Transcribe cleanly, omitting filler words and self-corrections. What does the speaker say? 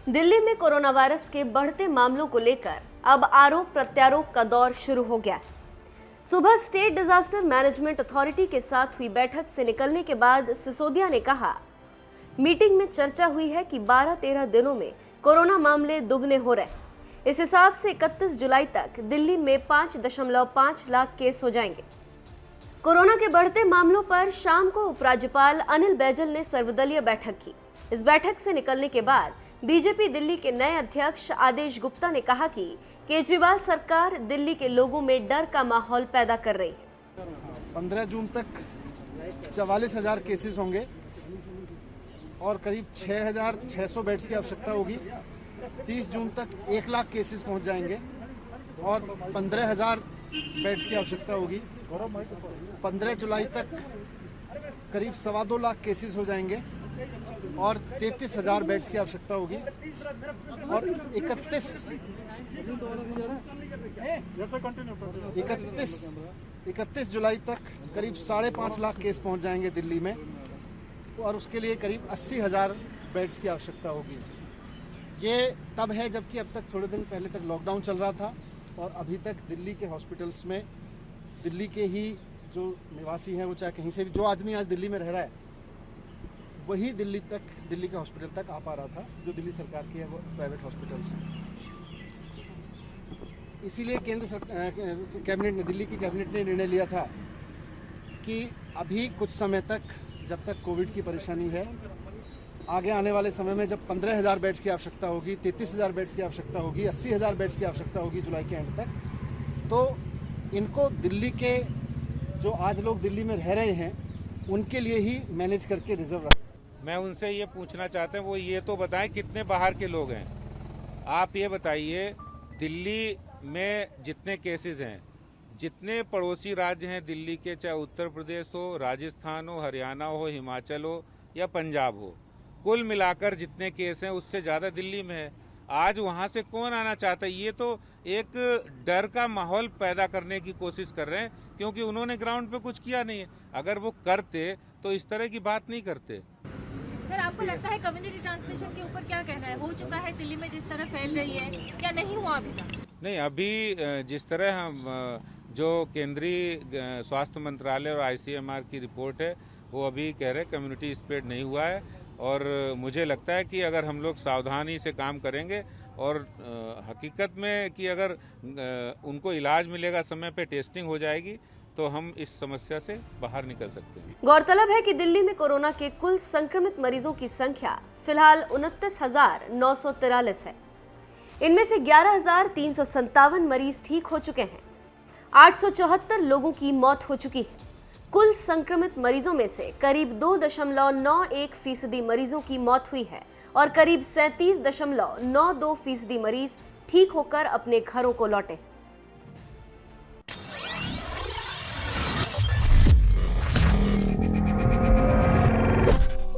दिल्ली में corona virus के बढ़ते मामलों को लेकर अब आरोप प्रत्यारोप का दौर शुरू हो गया है। सुबह स्टेट डिजास्टर मैनेजमेंट अथॉरिटी के साथ हुई बैठक से निकलने के बाद सिसोदिया ने कहा, मीटिंग में चर्चा हुई है कि 12-13 दिनों में कोरोना मामले दुगने हो रहे। इस हिसाब से 31 जुलाई तक दिल्ली में 5.5 लाख केस हो जाएंगे। कोरोना के बढ़ते मामलों पर शाम को उपराज्यपाल अनिल बैजल ने सर्वदलीय बैठक की। इस बैठक से निकलने के बाद बीजेपी दिल्ली के नए अध्यक्ष आदेश गुप्ता ने कहा कि केजरीवाल सरकार दिल्ली के लोगों में डर का माहौल पैदा कर रही है। 15 जून तक 44,000 केसेस होंगे और करीब 6,600 बेड्स की आवश्यकता होगी। 30 जून तक 1 लाख केसेस पहुंच जाएंगे और 15,000 बेड्स की आवश्यकता होगी। 15 जुलाई तक करीब 2.25 लाख केसेस हो जाएंगे और 33,000 बेड्स की आवश्यकता होगी और 31 जुलाई तक करीब 5.5 लाख केस पहुंच जाएंगे दिल्ली में और उसके लिए करीब 80,000 बेड्स की आवश्यकता होगी। ये तब है जबकि अब तक थोड़े दिन पहले तक लॉकडाउन चल रहा था और अभी तक दिल्ली के हॉस्पिटल्स में दिल्ली के ही जो निवासी हैं, वो चाहे कहीं से भी, जो आदमी आज दिल्ली में रह रहा है वही दिल्ली के हॉस्पिटल तक आ पा रहा था, जो दिल्ली सरकार के है वो प्राइवेट हॉस्पिटल्स हैं। इसीलिए दिल्ली की कैबिनेट ने निर्णय लिया था कि अभी कुछ समय तक, जब तक कोविड की परेशानी है, आगे आने वाले समय में जब 15,000 बेड्स की आवश्यकता होगी, 33,000 बेड्स की आवश्यकता होगी, 80,000 बेड्स की आवश्यकता होगी जुलाई के एंड तक, तो इनको दिल्ली के जो आज लोग दिल्ली में रह रहे हैं उनके लिए ही मैनेज करके रिजर्व रखें। मैं उनसे ये पूछना चाहते हैं, वो ये तो बताएं कितने बाहर के लोग हैं। आप ये बताइए, दिल्ली में जितने केसेस हैं, जितने पड़ोसी राज्य हैं दिल्ली के, चाहे उत्तर प्रदेश हो, राजस्थान हो, हरियाणा हो, हिमाचल हो या पंजाब हो, कुल मिलाकर जितने केस हैं उससे ज़्यादा दिल्ली में है। आज वहाँ से कौन आना चाहता है? ये तो एक डर का माहौल पैदा करने की कोशिश कर रहे हैं, क्योंकि उन्होंने ग्राउंड पे कुछ किया नहीं है। अगर वो करते तो इस तरह की बात नहीं करते। सर, आपको लगता है कम्युनिटी ट्रांसमिशन के ऊपर क्या कहना है? हो चुका है दिल्ली में जिस तरह फैल रही है, क्या नहीं हुआ अभी तक? नहीं, अभी जिस तरह हम जो केंद्रीय स्वास्थ्य मंत्रालय और ICMR की रिपोर्ट है, वो अभी कह रहे कम्युनिटी स्प्रेड नहीं हुआ है। और मुझे लगता है कि अगर हम लोग सावधानी से काम करेंगे और हकीकत में कि अगर उनको इलाज मिलेगा, समय पे टेस्टिंग हो जाएगी, तो हम इस समस्या से बाहर निकल सकते हैं। गौरतलब है कि दिल्ली में कोरोना के कुल संक्रमित मरीजों की संख्या फिलहाल 29,943 है। इनमें से 11,357 मरीज ठीक हो चुके हैं। 874 लोगों की मौत हो चुकी है। कुल संक्रमित मरीजों में से करीब 2.91% मरीजों की मौत हुई है और करीब 37.92% मरीज ठीक होकर अपने घरों को लौटे।